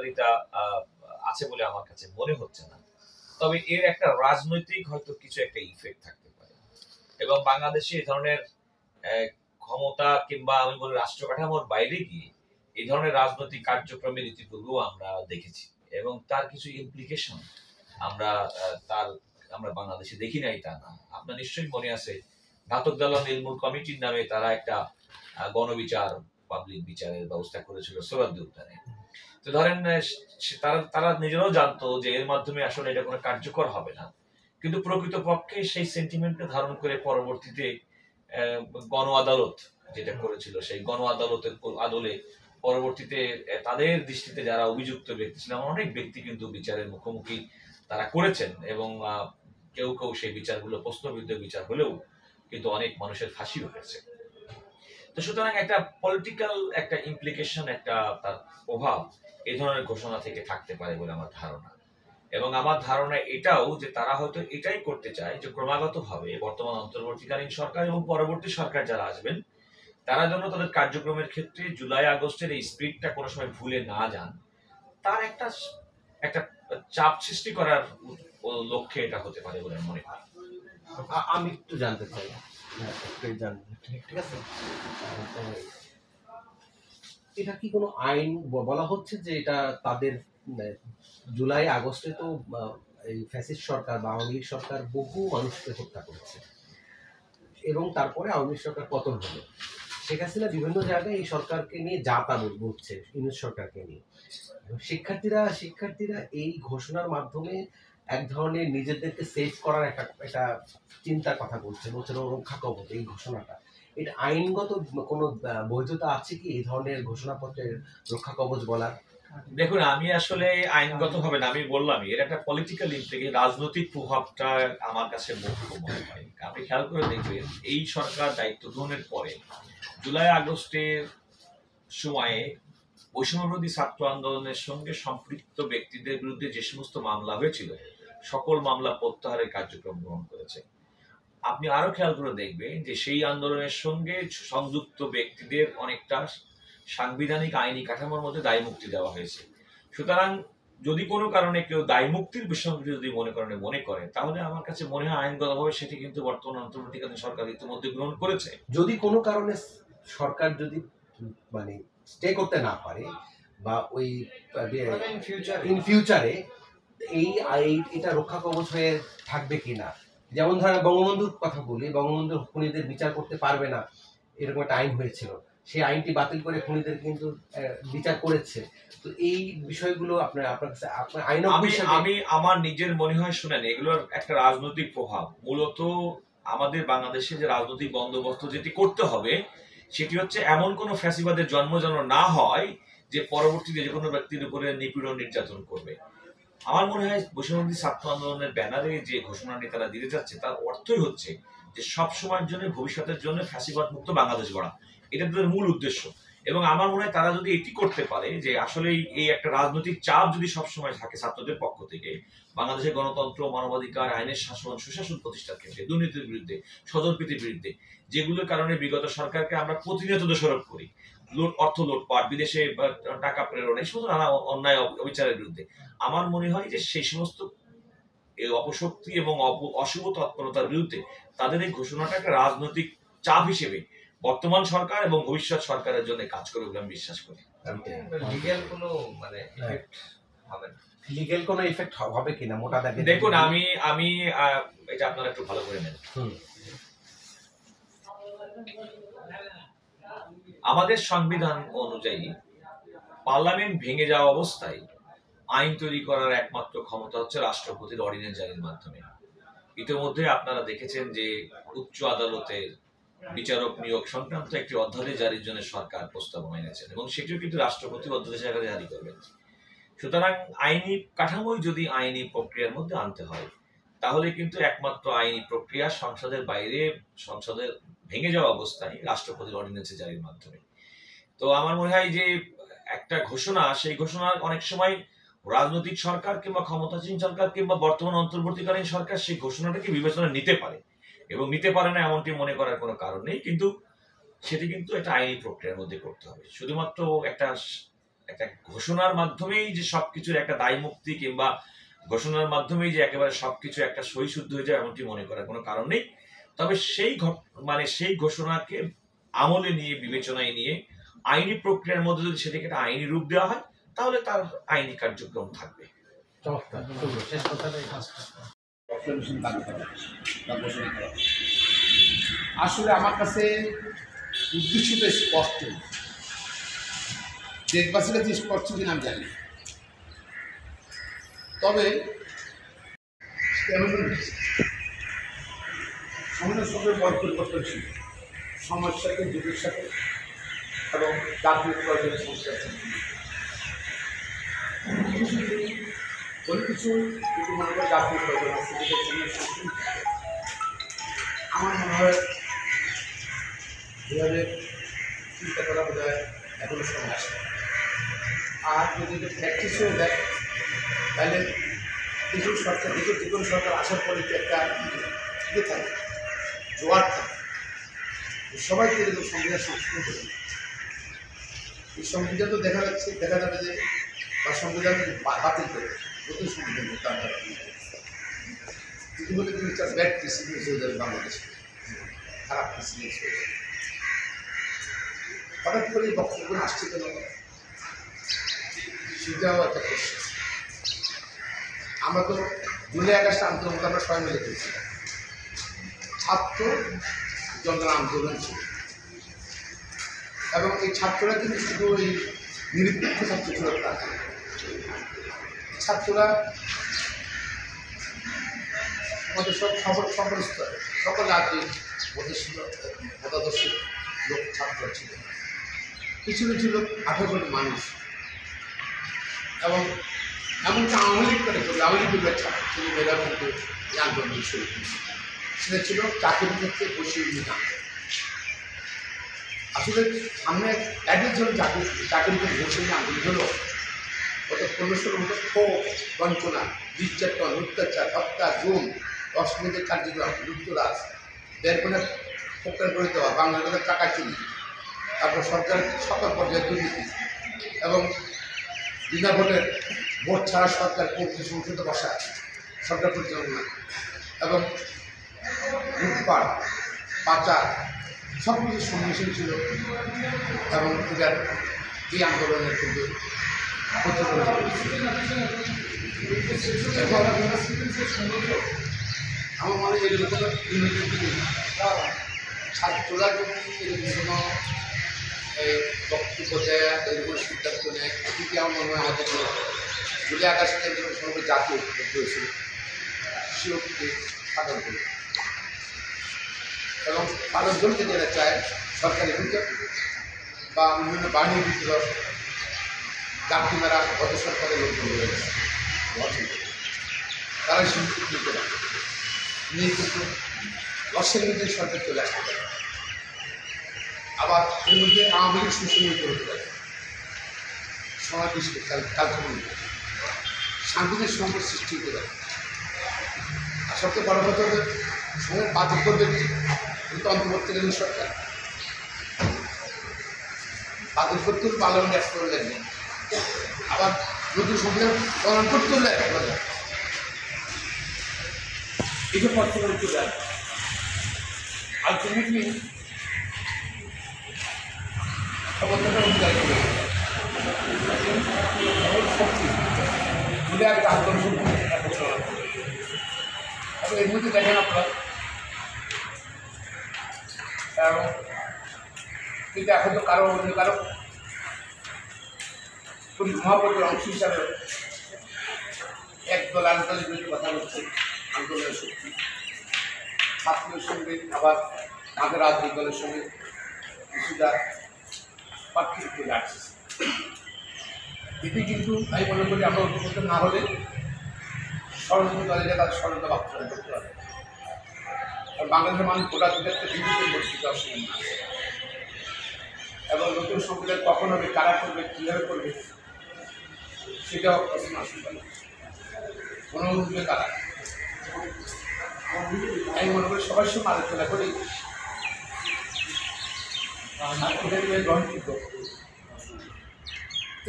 কার্যকারিতা আছে বলে আমার কাছে মনে হচ্ছে না। তবে এর একটা রাজনৈতিক হয়তো কিছু একটা ইফেক্ট থাকতে পারে এবং বাংলাদেশে এই ধরনের ক্ষমতা কিংবা আমি বলি রাষ্ট্র কাঠামোর বাইরে গিয়ে এই ধরনের রাজনৈতিক কার্যক্রমের ইতিপূর্বেও আমরা দেখেছি এবং তার কিছু ইমপ্লিকেশন আমরা তার আমরা বাংলাদেশে দেখি নাই তা না। আপনার নিশ্চয়ই মনে আছে ঘাতক দালাল নির্মূল কমিটির নামে তারা একটা গণবিচার পাবলিক বিচারের ব্যবস্থা করেছিল সোহরাওয়ার্দী উদ্যানে। তো ধরেন তারা তারা নিজেরাও জানতো যে এর মাধ্যমে আসলে এটা কোনো কার্যকর হবে না, কিন্তু প্রকৃতপক্ষে সেই সেন্টিমেন্টকে ধারণ করে পরবর্তীতে গণ আদালত যেটা করেছিল সেই গণ আদালতের আদলে পরবর্তীতে তাদের দৃষ্টিতে যারা অভিযুক্ত ব্যক্তি ছিলেন অনেক ব্যক্তি কিন্তু বিচারের মুখোমুখি তারা করেছেন এবং কেউ কেউ সেই বিচারগুলো প্রশ্নবিদ্ধ বিচার হলেও কিন্তু অনেক মানুষের ফাঁসি হয়েছে। তো সুতরাং একটা পলিটিক্যাল একটা ইমপ্লিকেশন একটা তার প্রভাব এই ধরনের ঘোষণা থেকে থাকতে পারে বলে আমার ধারণা। এবং আমার ধারণা এটাও যে তারা হয়তো এটাই করতে চায় যে ক্রমাগতভাবে বর্তমান অন্তর্বর্তীকালীন সরকার এবং পরবর্তী সরকার যারা আসবেন তারা যেন তাদের কার্যক্রমের ক্ষেত্রে জুলাই আগস্টের এই স্পিরিটটা কোনো সময় ভুলে না যান, তার একটা একটা চাপ সৃষ্টি করার লক্ষ্যে এটা হতে পারে বলে মনে হয়। আমি একটু জানতে চাই, ঠিক আছে, এটা কি কোনো আইন বলা হচ্ছে যে এটা তাদের জুলাই আগস্টে তো এই ফ্যাসিস্ট সরকার বা আওয়ামী লীগ সরকার বহু মানুষকে হত্যা করেছে এবং তারপরে আওয়ামী লীগ সরকার পতন হলো, শেখ হাসিনা বিভিন্ন জায়গায় এই সরকারকে নিয়ে যা বলছে ইউনিট সরকারকে নিয়ে। শিক্ষার্থীরা এই ঘোষণার মাধ্যমে এক ধরনের নিজেদেরকে সেভ করার একটা চিন্তার কথা বলছে রক্ষা কবচ। এই ঘোষণাটা এটা আইনগত কোনো বৈধতা আছে কি এই ধরনের ঘোষণাপত্রের রক্ষা কবচ বলার? দেখুন, আমি আসলে আইনগত হবে না, আমি বললাম এর একটা পলিটিক্যাল ইমপ্লিকেশন, রাজনৈতিক প্রভাবটা আমার কাছে মুখ্য মনে হয়। আপনি খেয়াল করে দেখবেন এই সরকার দায়িত্ব গ্রহণের পরে জুলাই আগস্টের সময়ে বৈষম্যবিরোধী ছাত্র আন্দোলনের সঙ্গে সম্পৃক্ত ব্যক্তিদের বিরুদ্ধে যে সমস্ত মামলা হয়েছিল সকল মামলা প্রত্যাহারের কার্যক্রম গ্রহণ করেছে। আপনি আরো খেয়াল করে দেখবেন যে সেই আন্দোলনের সঙ্গে সংযুক্ত ব্যক্তিদের অনেকটা সাংবিধানিক আইনি কাঠামোর মধ্যে দায় মুক্তি দেওয়া হয়েছে। সুতরাং যদি কোনো কারণে কেউ দায় মুক্তির বিষয়টি যদি মনে করে তাহলে আমার কাছে মনে হয় আইনগতভাবে সেটি কিন্তু বর্তমান অন্তর্বর্তীকালীন সরকার ইতিমধ্যে গ্রহণ করেছে। যদি কোনো কারণে সরকার যদি মানে স্টে করতে না পারে বা ওই ইন ফিউচারে এটা রক্ষা কবচ হয়ে থাকবে কিনা, যেমন ধরেন বঙ্গবন্ধুর কথা বলি, বঙ্গবন্ধু খুনিদের বিচার করতে পারবে না এরকম একটা আইন হয়েছিল, সেই আইনটি বাতিল করে খুনিদের কিন্তু বিচার করেছে। তো এই বিষয়গুলো আপনার কাছে আইন আমি আমার নিজের মনে হয় শুনেন এগুলোর একটা রাজনৈতিক প্রভাব। মূলত আমাদের বাংলাদেশে যে রাজনৈতিক বন্দোবস্ত যেটি করতে হবে সেটি হচ্ছে এমন কোন ফ্যাসিবাদের জন্ম যেন না হয় যে পরবর্তীতে যে কোনো ব্যক্তির উপরে নিপীড়ন নির্যাতন করবে। আমার মনে হয় বৈষম্যবিরোধী ছাত্র আন্দোলনের ব্যানারে যে ঘোষণাটি তারা দিতে যাচ্ছে তার অর্থই হচ্ছে যে সব সময়ের জন্য ভবিষ্যতের জন্য ফ্যাসিবাদ মুক্ত বাংলাদেশ গড়া, এটা তাদের মূল উদ্দেশ্য। এবং আমার মনে হয় তারা যদি এটি করতে পারে যে আসলে এই একটা রাজনৈতিক চাপ যদি সবসময় থাকে ছাত্রদের পক্ষ থেকে বাংলাদেশের গণতন্ত্র, মানবাধিকার, আইনের শাসন, সুশাসন প্রতিষ্ঠার ক্ষেত্রে দুর্নীতির বিরুদ্ধে, স্বজনপ্রীতির বিরুদ্ধে, যেগুলোর কারণে বিগত সরকারকে আমরা প্রতিনিয়ত দোষারোপ করি, অর্থ লুটপাট, বিদেশে টাকা প্রেরণ, এই সমস্ত নানা অন্যায় অবিচারের বিরুদ্ধে, আমার মনে হয় যে সেই সমস্ত অপশক্তি এবং অশুভ তৎপরতার বিরুদ্ধে তাদের এই ঘোষণাটা একটা রাজনৈতিক চাপ হিসেবে বর্তমান সরকার এবং ভবিষ্যৎ সরকারের জন্য কাজ করবে বলে আমি বিশ্বাস করি। লিগ্যাল কোনো ইফেক্ট হবে কিনা মোটা দাগে দেখুন, আমি এটা আপনারা একটু ভালো করে নেন। আমাদের সংবিধান অনুযায়ী পার্লামেন্ট ভেঙে যাওয়া অবস্থায় আইন তৈরি করার একমাত্র ক্ষমতা হচ্ছে রাষ্ট্রপতির অর্ডিন্যান্স জারির মাধ্যমে। ইতিমধ্যে আপনারা দেখেছেন যে উচ্চ আদালতের বিচারক নিয়োগ সংক্রান্ত একটি অধ্যাদেশ জারির জন্য সরকার প্রস্তাবনা এনেছেন এবং সেটিও কিন্তু রাষ্ট্রপতি অধ্যাদেশ আকারে জারি করবেন। সুতরাং আইনি কাঠামোই যদি আইনি প্রক্রিয়ার মধ্যে আনতে হয় তাহলে কিন্তু একমাত্র আইনি প্রক্রিয়া সংসদের বাইরে, সংসদের ভেঙে যাওয়া অবস্থায় রাষ্ট্রপতির অর্ডিন্যান্স জারির মাধ্যমে। তো আমার মনে হয় যে একটা ঘোষণা, সেই ঘোষণা অনেক সময় রাজনৈতিক সরকার কিংবা ক্ষমতাসীন সরকার কিংবা বর্তমান অন্তর্বর্তীকালীন সরকার সেই ঘোষণাটাকে বিবেচনা নিতে পারে এবং নিতে পারে না এমনটি মনে করার কোনো কারণ নেই, কিন্তু সেটি কিন্তু একটা আইনি প্রক্রিয়ার মধ্যে করতে হবে। শুধুমাত্র একটা একটা ঘোষণার মাধ্যমেই যে সবকিছুর একটা দায় মুক্তি কিংবা ঘোষণার মাধ্যমেই যে একেবারে সবকিছু একটা সহিশুদ্ধ হয়ে যায় এমনটি মনে করার কোনো কারণ নেই। তবে সেই ঘোষণাকে আমলে নিয়ে, বিবেচনায় নিয়ে আইনি প্রক্রিয়ার মধ্যে যদি সেটাকে একটা আইনি রূপ দেওয়া হয় তাহলে তার আইনি কার্যক্রম থাকবে। আসলে আমার কাছে উদ্দেশ্যটা স্পষ্ট, দেশবাসীর কাছে স্পষ্ট কিনা আমি জানি। তবে সময়ের সঙ্গে বড় পরিবর্তন ছিল, সময়ের সাথে, যুগের সাথে এবং জাতীয় প্রয়োজনের সমস্যা ছিল। কোনো কিছু যদি মনে করে জাতীয় প্রয়োজন আছে, আমার মনে হয় এভাবে চিন্তা করা বোধ হয় এখনো সময় আসে। আর যদি প্র্যাকটিস হয়ে যায় তাহলে যে কোনো সরকার আসার পরে যে একটা ইয়ে থাকে, জোয়ার থাকে, সবাইকে এরকম সংবিধান সংশোধন করে। এই সংবিধান তো দেখা যাবে যে বা সংবিধান বাতিল করে নতুন সংবিধান তার দ্বারা যদি বলে তুমি একটা ব্যাড প্রেসিডেন্স হয়ে যাবে বাংলাদেশে, খারাপ প্রেসিডেন্স হয়ে যাবে। হঠাৎ করে এই বক্তব্য আসছে কেন, সেটাও একটা প্রশ্ন। আমরা তো জুলাই আগস্ট আন্দোলন আমরা সবাই মিলে করেছি, ছাত্র জনগণ আন্দোলন ছিল এবং এই ছাত্ররা কিন্তু শুধু ওই নিরপেক্ষ ছাত্র ছিল না, ছাত্ররা আমাদের সকল স্তরে, সকল রাজ্যে মতাদর্শী লোক ছাত্র ছিল। কিছু কিছু লোক 18 কোটি মানুষ এবং এমনকি আওয়ামী লীগ করে আওয়ামী লীগের ছাত্র মেয়েরা কিন্তু এই আন্দোলন শুরু করেছে। সেটা ছিল চাকরির ক্ষেত্রে বসিয়ে নিতাম। আসলে সামনে একদিন জন্য চাকরিতে বসিয়ে আন্দোলন হলো গত 15-16 বছর ক্ষোভ, বঞ্চনা, নির্যাতন, অত্যাচার, হত্যা, গুম, অশ্লীলতার কার্যক্রম, লুপ্তরাজ, বেরপনে প্রকার করে দেওয়া, বাংলাদেশের টাকা চুরি, তারপর সরকারের সকল পর্যায়ে দুর্নীতি এবং বিনা ভোটের ভোট ছাড়া সরকার কর্তৃক সংসদে বসা, সরকার পরিচালনা এবং লুটপাট, পাচার সব কিছুর সম্মুখীন ছিল এবং এটার এই আন্দোলনের কিন্তু আমার মনে হয় এগুলো কোনো ছাত্ররা যদি এরকম কোনো বক্তব্য দেয়, এরকম সিদ্ধান্ত নেয়, এটিকে আমার মনে হয় আমাদের জুলাই আগস্টের সমগ্র জাতীয় ঐক্য হয়েছিল, সে ঐক্যকে সাধন করে এবং মানুষজনকে যারা চায় সরকারি ভিতর বা বিভিন্ন বাহিনীর ভিতর ডাক্তারা গত সরকারের লোকজন রয়েছে, তারা সিদ্ধান্ত নিতে পারে নিয়ে কিন্তু লসের মধ্যে সরকার চলে আসতে পারে। আবার এর মধ্যে আওয়ামী লীগ সুসংগঠিত হতে পারে, সমাবেশ কালক্রম শান্তিদের সংকট সৃষ্টি হতে পারে। আর সবচেয়ে বড় কথা হলে সঙ্গে বাতিল করবে কিন্তু অন্তর্বর্তীকালীন সরকার বাতিল করতে হলে পার্লামেন্ট এক করে লাগবে, আবার নতুন সংবিধান প্রণয়ন করতে হলে এক করে লাগবে। এইসব পর্যন্ত চলে আসবে। আলটিমেটলি ক্ষমতাটা অধিকার করে শক্তি যদি একটা আন্দোলন এবং এর মধ্যে দেখেন আপনারা এবং কিন্তু এখন তো কারো অন্য কারো মহাপরিবার অংশ হিসাবে একদল আন্দোলনের বিরুদ্ধে কথা বলছে, আন্দোলনের শক্তি ছাত্রের সঙ্গে আবার আমাদের রাজনৈতিক দলের সঙ্গে কিছুটা পার্থক্য চলে আসছে। এটি কিন্তু আমি মনে করি আমরা উপকৃত না হলে ষড়যন্ত্র দলেরা তাদের ষড়যন্ত্র বাস্তবায়ন করতে পারে। আর বাংলাদেশের মানুষ গোটা দুটাতে বিদ্যুতের পরিস্থিতি অসম্ভব না এবং নতুন সংবিধান কখন হবে, কারা করবে, কীভাবে করবে সেটাও প্রশ্ন আসতে পারে। অনুমোদন কারা আমি মনে করি সবার সঙ্গে আলোচনা করি গ্রহণযোগ্য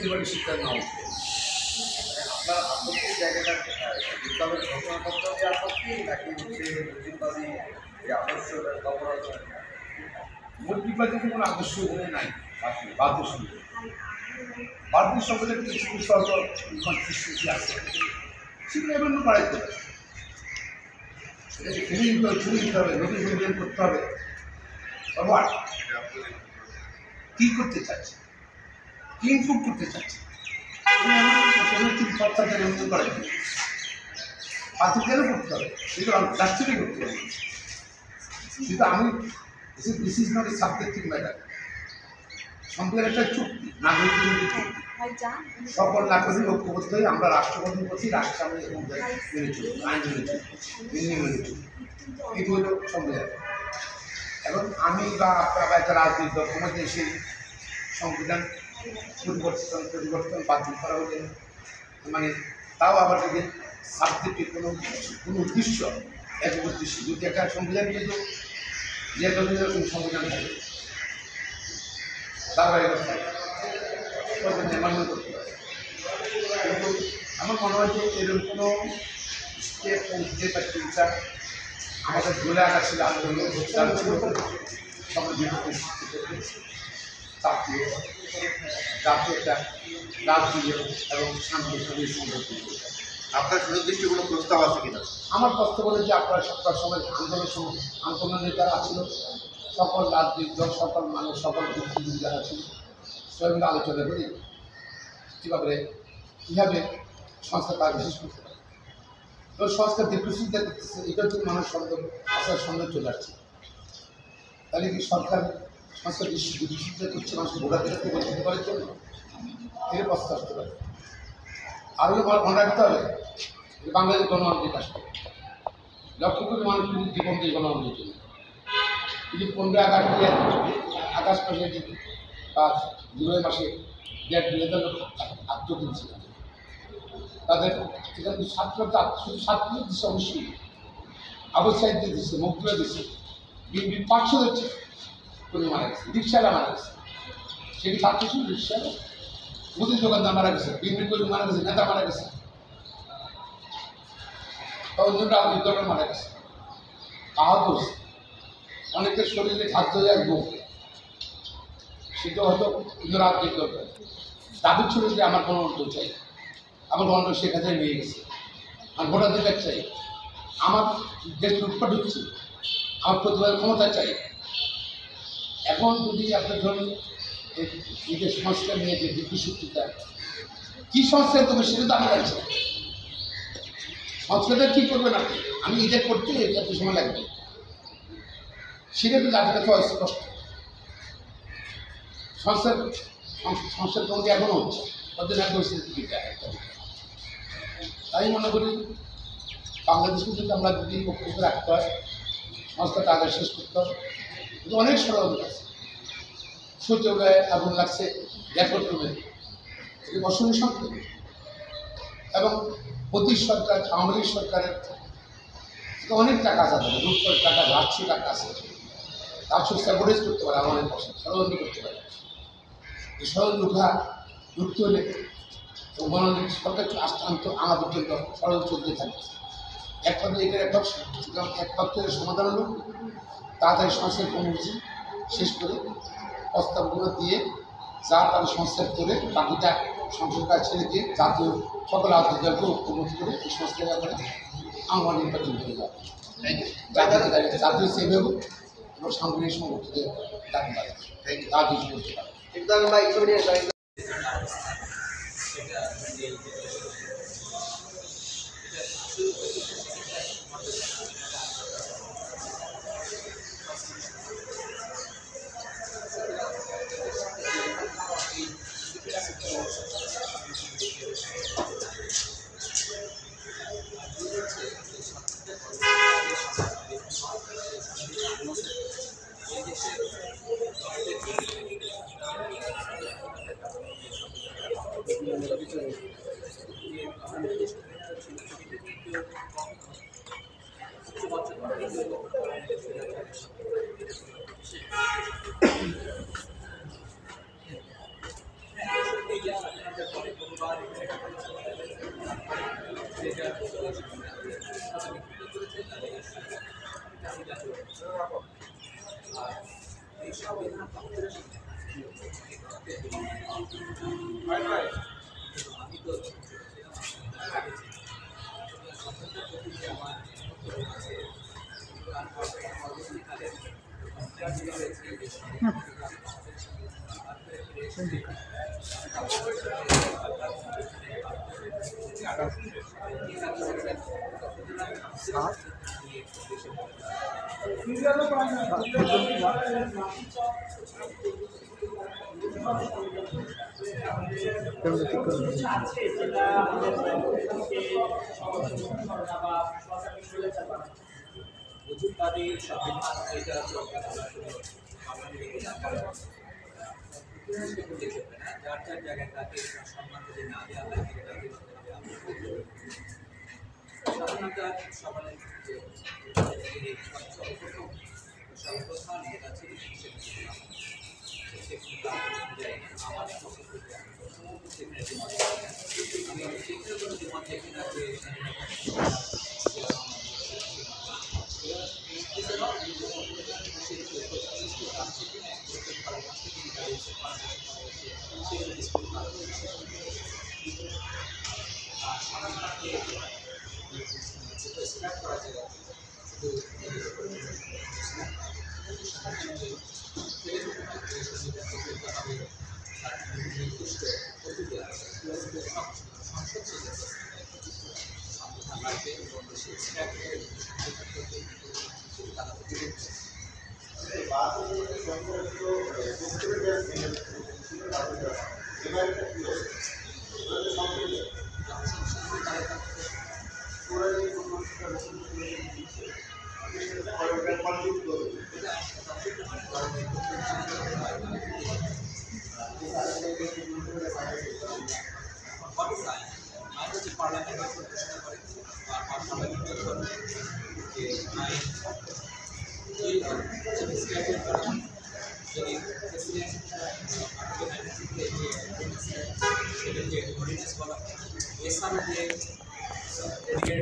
এবারে সিদ্ধান্ত নেওয়া উচিত। আপনার আপত্তির জায়গাটা বিপ্লবের ঘোষণাপত্র যে আপত্তি নাকি হচ্ছে মুজিববাদী যে আদর্শ অপরাধ? মুক্তিবাদীতে কোনো আদর্শ এখানে নাই, বাধ্য সঙ্গে বাধ্য সঙ্গে কিছু সরকার কনসিস্টেন্সি আছে, সেগুলো এমন বাড়াইতে হবে, সেটাকে ফিরে দিতে হবে, নতুন সংযোজন করতে হবে। আবার কী করতে চাচ্ছে, কি ইনপুট করতে চাচ্ছে, খরচাটা নিয়ন্ত্রণ করা যাবে, পাথর কেন করতে হবে, সেগুলো রাষ্ট্রকে করতে হবে। কিন্তু আমি this is not a subjective matter. সম্পূর্ণ একটা চুক্তি, নাগরিকদের মধ্যে চুক্তি, সকল নাগরিক ঐক্যবদ্ধ হয়ে আমরা রাষ্ট্র গঠন করছি, রাষ্ট্র আমরা মেনে চলছি, আইন মেনে চলছি, মেনে চলছি, এই হইল সংবিধান। এখন আমি বা আপনারা বা একটা রাজনৈতিক দল ক্ষমতা এসে সংবিধান পরিবর্তন বাতিল করা হলে, মানে তাও আবার যদি সাবজেক্টের কোনো উদ্দেশ্য, এক উদ্দেশ্য, যদি একটা সংবিধান কিন্তু যে সংবিধান থাকে ধারাবাহিক থাকে, মান্য করতে পারে। কিন্তু আমার মনে হয় যে এরকম কোনো স্টেপ পৌঁছতে বা ফিউচার আমাদের ধরে রাখা ছিল আন্দোলন, তার ছিল সকল বিপক্ষে সৃষ্টি করতে চাপিয়ে যাতে একটা রাজনীতি এবং শান্তি সঙ্গে সংগঠন। আপনার সুনির্দিষ্ট কোনো প্রস্তাব আছে কিনা? আমার প্রস্তাব হলো যে আপনারা সবটার সময় আন্দোলনের যারা ছিল, সকল রাজনৈতিক দল, সকল মানুষ, সকল বুদ্ধিজীবী যারা ছিল, সবাই মিলে আলোচনা করি কীভাবে সংস্কার কাজ বিশেষ করতে পারে। তো সংস্কার দীর্ঘসূচিতা করতেছে, এটা কিন্তু মানুষ আসার সন্দেহ চলে আসছে। তাহলে কি সরকার সংস্কার দীর্ঘসূচিতা করছে মানুষকে ভোটাধিকারকে বঞ্চিত করার জন্য? এর প্রস্তাব আসতে পারে। আরও মনে রাখতে হবে বাংলাদেশ গণতান্ত্রিক রাষ্ট্র, লক্ষ কোটি মানুষ কিন্তু জীবন দিয়ে গণতন্ত্রের জন্য। কিন্তু 15 আগস্ট মাসে বা জুলাই মাসে 1.5 লোক আত্মহত্যা ছিল, তাদের সেখানে শুধু ছাত্র দিচ্ছে, অবশ্যই আবু সাইদ দিচ্ছে, মুক্তিরা দিচ্ছে, বিএনপি 500 দিচ্ছে, কোনো মারা গেছে, রিক্সাওয়ালা মারা গেছে, সেটি ছাত্র ছিল, রিক্সাওয়ালা, মুদির দোকানদার মারা গেছে, বিএনপি কর্মী মারা গেছে, নেতা মারা গেছে, অন্যরা রাজনীতি মারা গেছে, আহত হয়েছে, অনেকের শরীরে খাদ্য যায় বুক, সেটা হয়তো কিন্তু রাজনীতি দরকার। দাবি ছিল যে আমার গণতন্ত্র চাই, আমার গণতন্ত্র শেখ হাসিনা নিয়ে গেছে, আমার ভোটাধিকার চাই, আমার দেশ লুটপাট হচ্ছে, আমার প্রতিবাদের ক্ষমতা চাই। এখন যদি আপনি ধরুন এই যে সংস্কার নিয়ে যে বিদ্যুৎশক্তিটা কী সংস্কার করবে সেটা তো আমি জানছি। সংস্কারটা কী করবেন আপনি? আমি এটা করতে এত সময় লাগবে, সেটা তো জাতির কাছে অস্পষ্ট। সংস্কার কমিটি এখনও হচ্ছে, ওদের এক পরিস্থিতিটা একটা। তাই মনে করি বাংলাদেশকে যদি আমরা যদি পক্ষে রাখতে হয়, সংস্কারটা আগে শেষ করতে হবে। কিন্তু অনেক ষড়যন্ত্র আছে, সচিবালয়ে আগুন লাগছে, রেকর্ড করবে, এটি অসংখ্য সংখ্যক। এবং প্রতি সরকার, আওয়ামী লীগ সরকারের অনেক টাকা আছে, রূপ করে টাকা, রাজ্য টাকা আছে, তার স্যাবোটেজ করতে পারে, আমাদের পাশে ষড়যন্ত্র করতে পারে। এই ষড়যন্ত্র ঢুকতে হলে গণতান্ত্রিক সরকার আনা পর্যন্ত ষড়যন্ত্র চলতে থাকে। এক পক্ষে এটার এক পক্ষের সমাধান হলো তাড়াতাড়ি সংস্কার কর্মসূচি শেষ করে প্রস্তাবগুলো দিয়ে যা তারা সংস্কার করে বাকিটা সংসদ কাজ ছেড়ে দিয়ে জাতীয় সকল রাজনৈতিক দলকে ঐক্যবদ্ধ করে এই সংস্কার ব্যাপারে আমার নির্বাচন করে যাবে। জাতীয় সেভে হোক এবং সাংগঠনিক সংগঠনের দাবি রাজনীতি করতে পারে।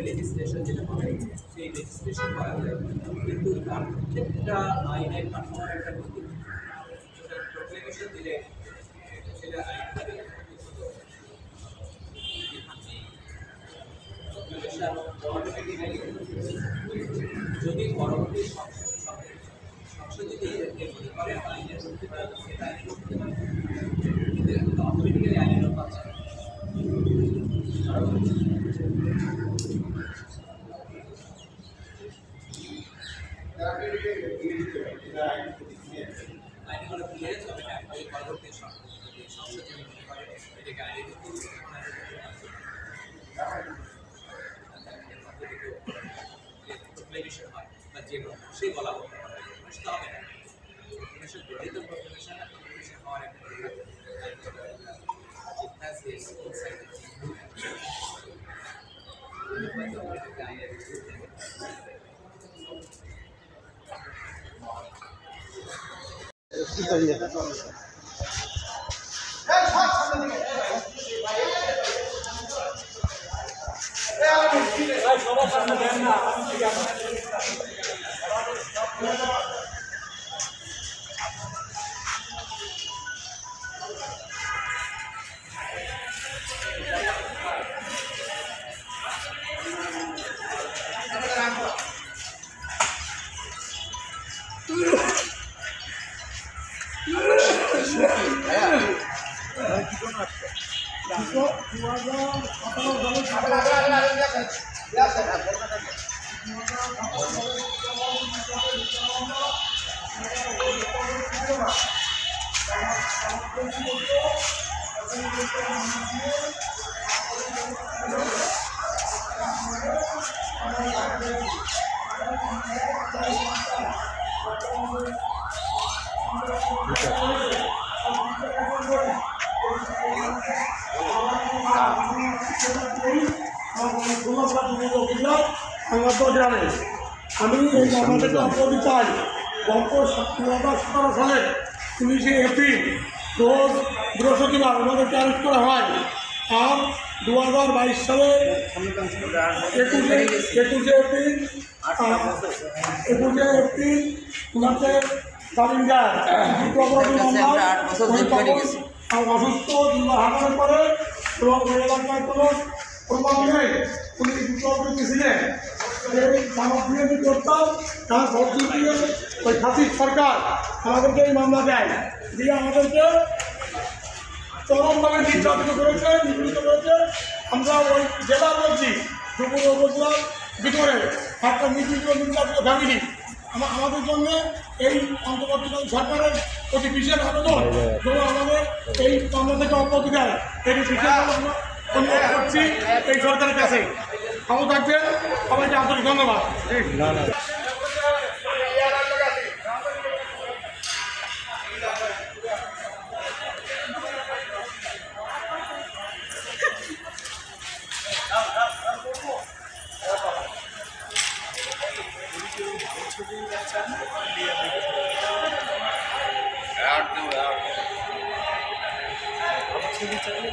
লেজিসলেশন যেটা হবে সেই লেজিসলেশন করা যায়, কিন্তু তার প্রত্যেকটা আইনের কাঠামোর একটা নীতি প্রোক্লেমেশন দিলে সেটা আইন হবে। অটোমেটিক্যালি যদি পরবর্তী সংসদ যদি মনে করে আইনের মধ্যে সেটা আইন করতে পারে, কিন্তু অটোমেটিক্যালি আইনের পাচ্ছে আইনগুলো ক্লিয়ার হবে না। পরবর্তী সংসদ যদি মনে করে এটাকে আইনের প্রোক্লেমেশন হয় বা যে সেই বলা হতে পারে সেটা হবে না। গঠিত প্রোক্লেমেশন আর প্রোক্লেমেশন হওয়ার একটা গ্রামে আমি এই আমাদের চাই গত 2017 সালে 19 এপ্রিল রোজ বৃহস্পতিবার আমাদেরকে অ্যারেস্ট করা হয়। আর 2022 সালে 21শে এপ্রিল ওনাকে জামিন দেয় অপরাধী মামলায় অসুস্থ হাঁটানোর পরে এবং ওই এলাকায় কোনো প্রমাণ নেই উনি বিপ্লবী ছিলেন। এই সামগ্রী করতাম তার ভর্তি দিয়ে ওই ফাঁসির সরকার আমাদেরকে এই মামলা দেয়, দিয়ে আমাদেরকে চরমভাবে নির্যাতিত করেছে, নিপীড়িত করেছে। আমরা ওই জেলা বলছি দুপুর উপজেলার ভিতরে একটা নিপীড়িত নির্যাতিত ফ্যামিলি আমাদের জন্য এই অন্তর্বর্তীকালীন সরকারের প্রতি বিশেষ আবেদন যেন আমাদের এই মামলা থেকে অব্যাহতি দেয়, এই বিশেষ আমরা অনুরোধ করছি এই সরকারের কাছে। ভালো থাকবেন, সবাইকে আন্তরিক ধন্যবাদ। ছবি চাইলে